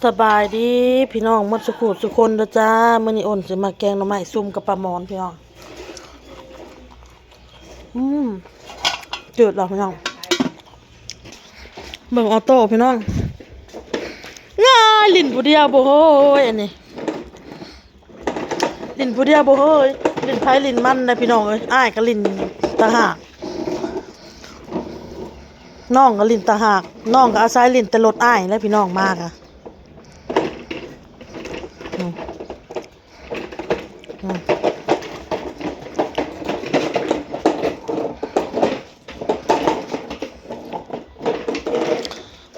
สบายดีพี่น้องหมดสุขุสุคนเด้อจ้ามื้อนี้อ้นสิมาแกงหน่อไม้ซุ่มกับปลาหมอนพี่น้องอืมจืดแล้วพี่น้องเบิ่งออโต้พี่น้องง่ายลิ้นผู้เดียวบ่เฮ้ยอันนี้ลิ้นผู้เดียวบ่เฮ้ยลิ้นไผลิ้นมันนะพี่น้องเอ้ยอ้ายก็ลิ้นตะหากน้องก็ลิ้นตะหากน้องก็อาศัยลิ้นแต่รถอ้ายแล้วพี่น้องมากอ่ะ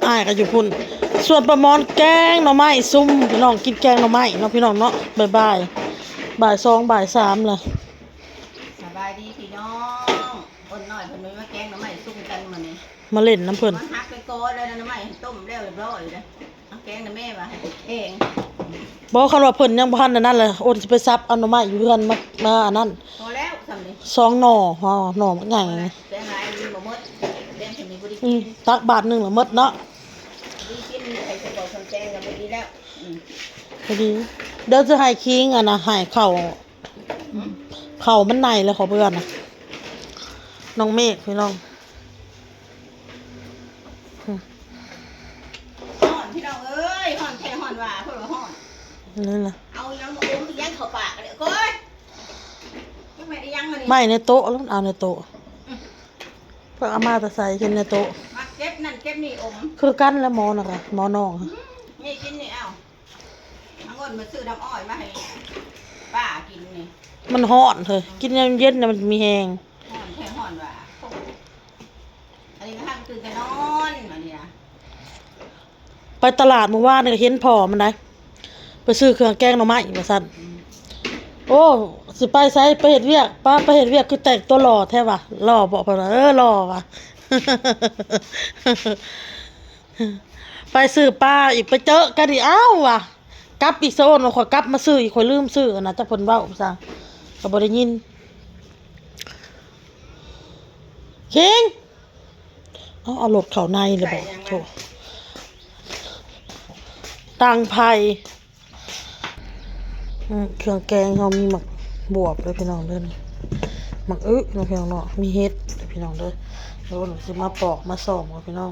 อ้ายก็อยู่พุ่นส่วนปลาหมอนแกงหน่อไม้ซุ่มพี่น้องกินแกงหน่อไม้เนาะพี่น้องเนาะบ่ายบ่าย2บ่าย3เลยสบายดีพี่น้องคนน้อยเพิ่นมาแกงหน่อไม้ซุ่มกันมื้อนี้มาเล่นน้ำเพิ่นมันหักไปโกอแล้วหน่อไม้ต้มแล้วเรียบร้อยเลยเอาแกงน่ะแม่ว่าให้แกงบ่คันว่าเพิ่นยังบ่ทันนั่นเลยโอนสิไปซับเอาหน่อไม้อยู่เฮือนมาอันนั้นพอแล้วซำนี้2หน่อหน่อมันใหญ่แกงหลายมันบ่หมดแกงเพิ่นนี่บ่ได้กินตักบาทนึงละหมดเนาะดีกินใครสิบอกคนแกงก็บ่ดีแล้วพอดีเดี๋ยวจะให้คิงอ่ะนะให้เข้ามันในแล้วขอเพื่อนน่ะน้องเมฆพี่น้องฮ้อนพี่น้องเอ้ยฮ้อนแท้ฮ้อนว่าเพิ่นว่าฮ้อนนี่ล่ะเอายังบ่อมอีหยังเข้าปากเด้อโก้ยยังไม่ได้ยังมานี่ไม่ในโต๊ะแล้วเอาในโต๊ะเพิ่นเอามาแต่ใส่กินในโต๊ะมาเก็บนั่นเก็บนี่อมคือกันแล้วหมอน่ะค่ะหมอน้องนี่กินนี่เอาเงินมาซื้อน้ำอ้อยมาให้ป้ากินนี่มันฮ้อนเถอะกินเย็นๆน่ะมันมีแฮงฮ้อนแค่ฮ้อนว่าอันนี้ก็ห้ามตื่นแต่นอนอันนี้นะไปตลาดเมื่อวานนี่ก็เห็นพ่อมันได้ไปซื้อเครื่องแกงหน่อไม้ว่าซั่นโอ้สิไปไสไปเฮ็ดเวียกป้าไปเฮ็ดเวียกคือแต่งตัวหล่อแท้ว่ะหล่อบ่เพิ่นว่าหล่อว่ะ ไปซื้อปลาอีกไปเจอกันอีกอ้าวว่ะกลับอีกโซนข่อยกลับมาซื้ออีกข่อยลืมซื้อนะจักเพิ่นเว้าซะก็บ่ได้ยินคิงเอารถเข้าในเลยบ่โธ่ตังไผเครื่องแกงเฮามีหมักบวบเลยพี่น้องเด้อหมักน้องพี่น้องเนาะมีเห็ดพี่น้องเด้อแล้วหนูสิมาปอกมาซ่อมกับพี่น้อง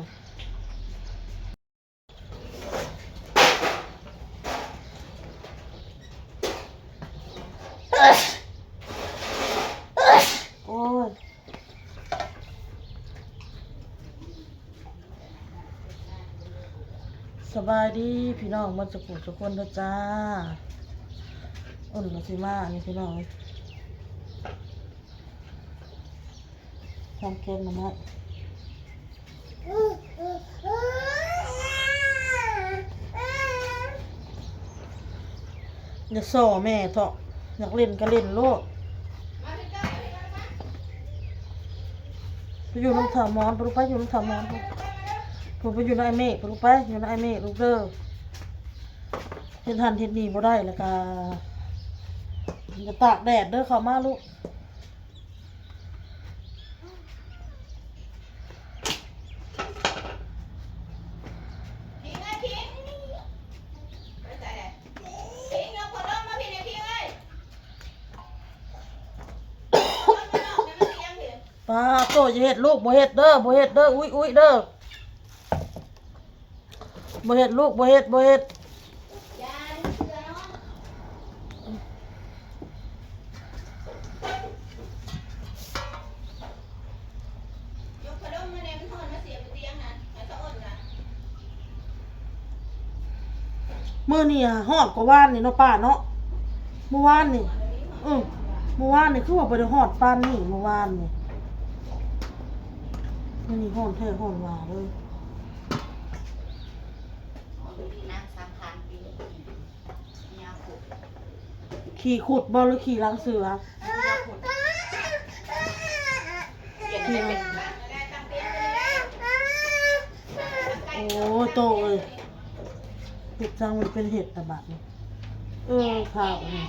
โอ้ยสบายดีพี่น้องมาจากทุกคนเด้อจ้าอ้นก็สิมานี่พี่น้องทำเค้กมาให้อย่าโซ่แม่เถอะอยากเล่นก็เล่นโลดไปอยู่น้ำถามอนไปลูกไปอยู่น้ำถามอนผมไปอยู่ในไอเมฆไปลูกไปอยู่ในไอเมฆลูกเด้อเห็นทันเห็นนี่บ่ได้แล้วก็จะตากแดดเด้อเข้ามาลูกป้าโตจะเฮ็ดลูกบ่เฮ็ดเด้อบ่เฮ็ดเด้ออุ้ยเด้อบ่เฮ็ดลูกบ่เฮ็ดมื้อนี้ฮอดกว่าว่านนี่เนาะป้าเนาะเมื่อวานนี่เมื่อวานนี่คือว่าบ่ได้ฮอดปานนี้เมื่อวานนี่มื้อนี้ฮ้อนแท้ฮ้อนว่าเลยขี่ขุดบ่หรือขี่ล้างเสือขี่โอ้โตเอ้ยเห็ดจังมันเป็นเห็ดตะบัดนี่ข่าวนี่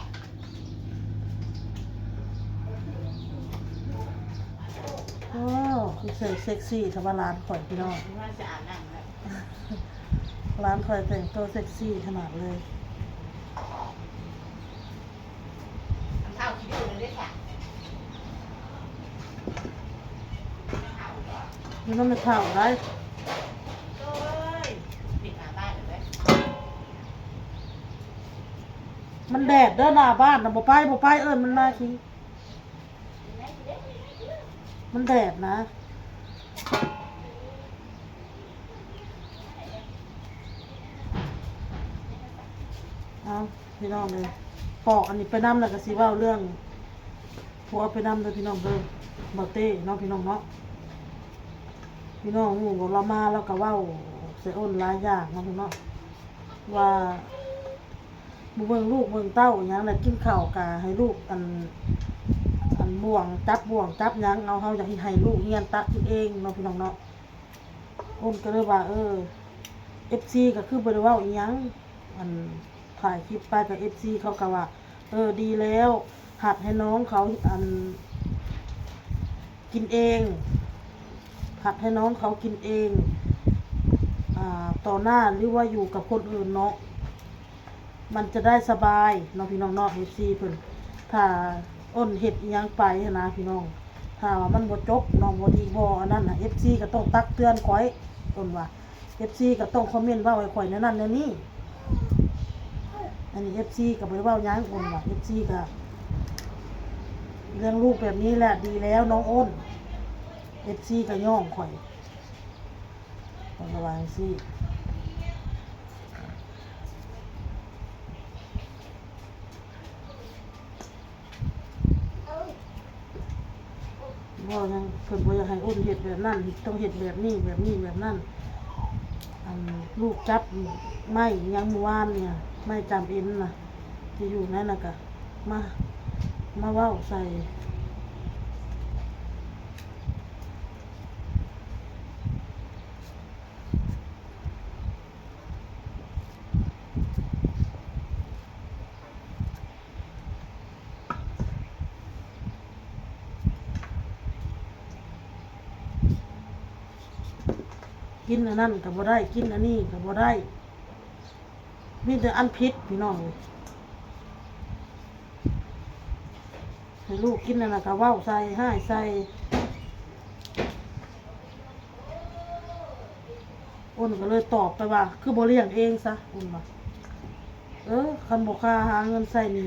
โอ้คือใส่เซ็กซี่ธรรมดาข่อยพี่น้อง ร้านคอยแต่งตัวเซ็กซี่ขนาดเลย ทำข้าวคิดดูเลยด้วยค่ะ นี่มันไม่เท่าได้ โอ้ยปิดหน้าบ้านเลย มันแดดเด้อหน้าบ้านนะบ่ไปเอิ้นมันมาทีมันแดดนะเอาพี่น้องเลยปอกอันนี้ไปน้ำแล้วก็สิเว้าเรื่องผัวไปน้ำเลยพี่น้องเด้อบ่เต้เนาะพี่น้องเนาะพี่น้องหมู่เรามาแล้วก็เว้าเสียอ้นหลายอย่างเนาะพี่น้องว่าบ่เบิ่งลูกเบิ่งเต้าหยังแล้วกินข้าวกะให้ลูกอันบ่วงจับหยังเอาเฮาอยากให้ลูกเรียนตักกินเองเนาะพี่น้องเนาะอ้นก็เลยว่าFC ก็คือบ่ได้เว้าอีหยังอันถ่ายคลิปไปกับ FC เขาก็ว่าดีแล้วหัดให้น้องเขากินเองหัดให้น้องเขากินเองต่อหน้าหรือว่าอยู่กับคนอื่นเนาะมันจะได้สบายเนาะพี่น้องเนาะ FC เพิ่นถ้าอ้นเฮ็ดอีหยังไปนะพี่น้องถ้าว่ามันบ่จบน้องบ่ดีบ่อันนั้นน่ะ FC ก็ต้องตักเตือนข้อยอ้นว่า FC ก็ต้องคอมเมนต์เว้าให้ข้อยแนวนั้นแนวนี้อันนี้ FC ก็บ่ได้เว้าหยังอ้นว่า FC ก็เรื่องลูกแบบนี้แหละดีแล้วน้องอ้น FC ก็ย่องข่อยต้องระวังสิบ่ยังเพิ่นบ่อยากให้อ้นเฮ็ดแบบนั้นต้องเฮ็ดแบบนี้แบบนั้นลูกจับไม้ยังเมื่อวานเนี่ยไม้จำเอ็นน่ะที่อยู่นั่นน่ะก็มาเว้าใส่กินอันนั้นก็บ่ได้กินอันนี้ก็บ่ได้มีแต่อันพิษพี่น้องให้ลูกกินอันนั้นก็เว้าใส่ให้ใส่อ้นก็เลยตอบไปว่าคือบ่เลี้ยงเองซะอ้นว่าคันบ่ค่าหาเงินใส่นี่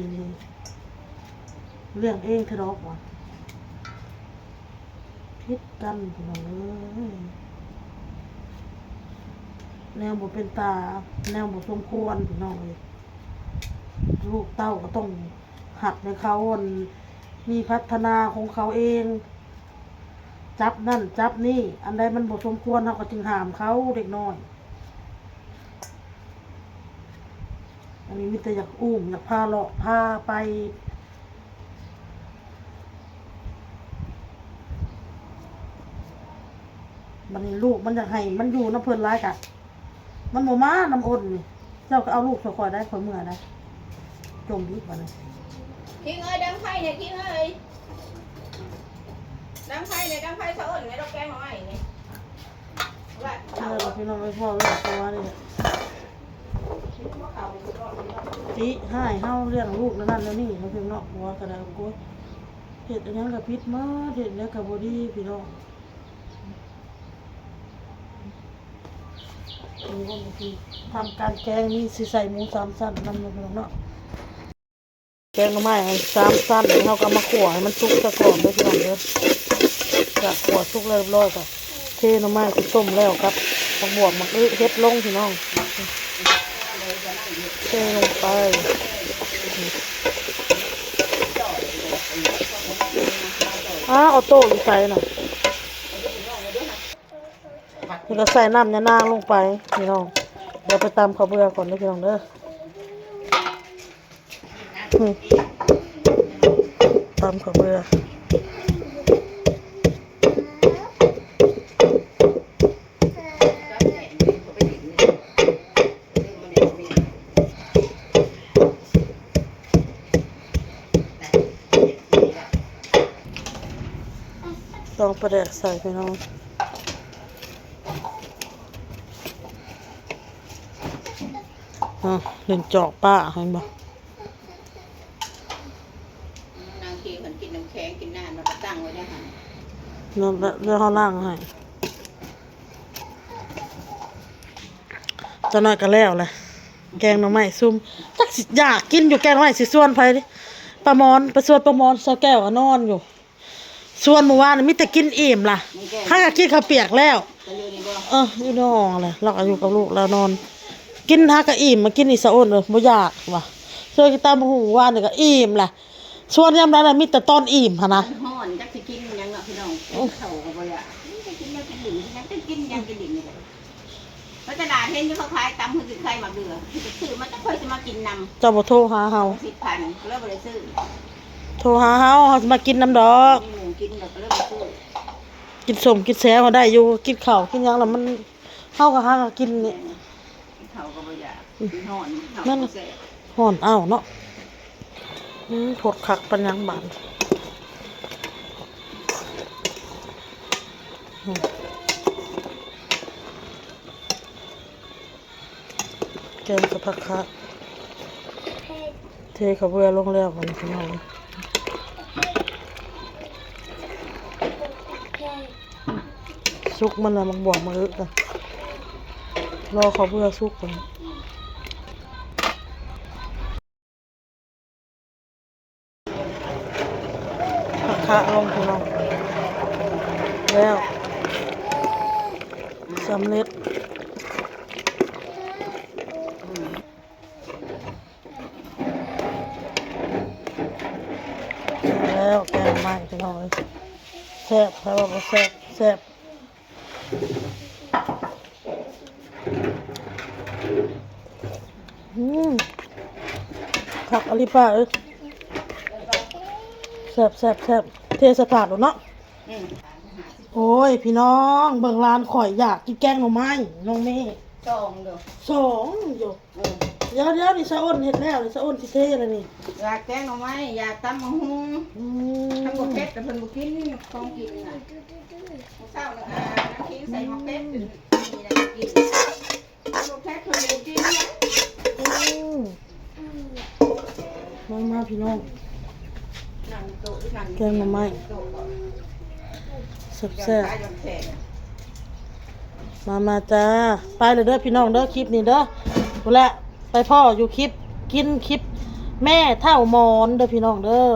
เลี้ยงเองเถอะดอกว่ะพิษกันพี่น้องเอ้ยแนวบ่เป็นตาแนวบ่สมควรพี่น้องเลยลูกเต้าก็ต้องหัดในเขามีพัฒนาของเขาเองจับนั่นจับนี่อันใดมันบ่สมควรเราก็จึงห้ามเขาเด็กน้อยอันนี้มีแต่อยากอุ้มอยากพาเลาะพาไปบัดนี้ลูกมันอยากให้มันอยู่น้ำเพิ่นหลายกะมันบ่มาน้ำอ้นนี่เจ้าก็เอาลูกค่อยๆได้ค่อยเมื่อได้จมดิบบัดนี้ คิงเอ้ยดังไฟเนี่ยคิงเอ้ยดังไฟเนี่ยดังไฟสะอ้นไงเราแกงมาใหม่ไงว่า พี่น้องไม่พ่อเรื่องตัวนี่จีให้เฮาเลี้ยงลูกแล้วนั่นแล้วนี่เราเพียงเนาะหัวกระดาษกล้วยเห็ดอันนั้นกับพิษมาเห็ดแล้วกับบอดี้พี่น้องนี่ก็คือทำการแกงนี่สิใส่หมู3 ชั้นนั่นพี่น้องเนาะแกงหน่อไม้3 ชั้นเขาก็มาขั่วให้มันสุกซะก่อนเด้อพี่น้องเด้อจะขั่วสุกเรียบร้อยก็เทหน่อไม้ที่ต้มแล้วครับผักบวบมักเฮ็ดลงพี่น้องเทลงไปเอาโต้อยู่ใส่น่ะนี่ก็ใส่น้ำยานางลงไปพี่น้องเดี๋ยวไปตำข้าวเบื่อก่อนนะพี่น้องเด้อตำข้าวเบื่อลองประเดกใส่พี่น้อง เล่นจอกป้าเห็นบ่ นางทีคนกินน้ำแข็งกินน้ำแล้วก็ตั้งไว้ได้ค่ะ แล้วเขาล่างให้ตอนนั้นก็แล้วแหละแกงหน่อไม้ซุ่มจักสิอยากกินอยู่แกงหน่อไม้สิส่วนไผดิปลามอนไปส่วนปลามอนเซาแก้วก็นอนอยู่ส่วนเมื่อวานนี่มีแต่กินอิ่มล่ะข้าก็กินข้าวเปียกแล้ว จะเรียนนี่บ่ อยู่น้องเลยเราก็อยู่กับลูกแล้วนอน กินหากะอิ่มมากินอีสะอ้นเลยบ่อยากว่ะช่วยกินตามหูว่านี่ก็อิ่มล่ะส่วนยามนั้นน่ะมีแต่ตอนอิ่มหั่นนะ ฮ้อนจักสิกินหยังเนาะพี่น้องเข้าก็บ่อยากนี่จะกินยังกินดิ่งยังจะกินยังกินดิ่งนี่แหละแล้วตลาดเห็นอยู่เขาขายตำคือสิใครมาเดือซื้อมันจะค่อยสิมากินนำ เจ้าบ่โทรหาเฮา 10,000แล้วบ่ได้ซื้อ โทรหาเฮาสิมากินน้ำดอก มีหมูกินแล้วก็เลยบ่ซื้อ กินสมกินแซ่บมาได้อยู่กินข้าวกินหยังแล้วมันเฮาก็หาก็กินนี่ เขาก็บ่อยากกินฮ้อนเขา นั่น ก็แซ่บ ฮ้อนอ้าวเนาะโพดคักปัญญังบานแกงสะพักคะเทข้าวเบื่อลงแล้วมันพี่น้องสุกมันน่ะมันบวกมาอึกันรอข้าวเบื่อสุกก่อนผักคะลงพี่น้องแล้วสำเร็จแล้วแกงใหม่พี่น้องแซ่บใครบอกว่าแซ่บแซ่บผักอลิป้าแซ่บแซ่บแซ่บเทสถานหรอเนาะ อืม โอ้ยพี่น้องเบิ่งร้านข่อยอยากกินแกงหน่อไม้น้องเมย์ จองเด้อ สองอยู่ เออ เดี๋ยวนี่สะอ้นเฮ็ดแล้วนี่สะอ้นสิเทแล้วนี่ อยากแกงหน่อไม้อยากตำมะฮุง อื ทำบ่ ม เผ็ดแต่เพิ่นบ่กินของกินน่ะมื้อเช้าน่ะน้ำขิงใส่มะเผ็ดนี่น่ะกินบ่เผ็ดเพิ่นบ่กินนะ มาพี่น้อง นั่งโต๊ะนั่ง แกงหน่อไม้ โต๊ะก่อน แซ่บ ขายจนแซ่บ มาจ้าไปเลยเด้อพี่น้องเด้อคลิปนี้เด้อพู้นแหละไปพ่ออยู่คลิปกินคลิปแม่เท่ามอนเด้อพี่น้องเด้อ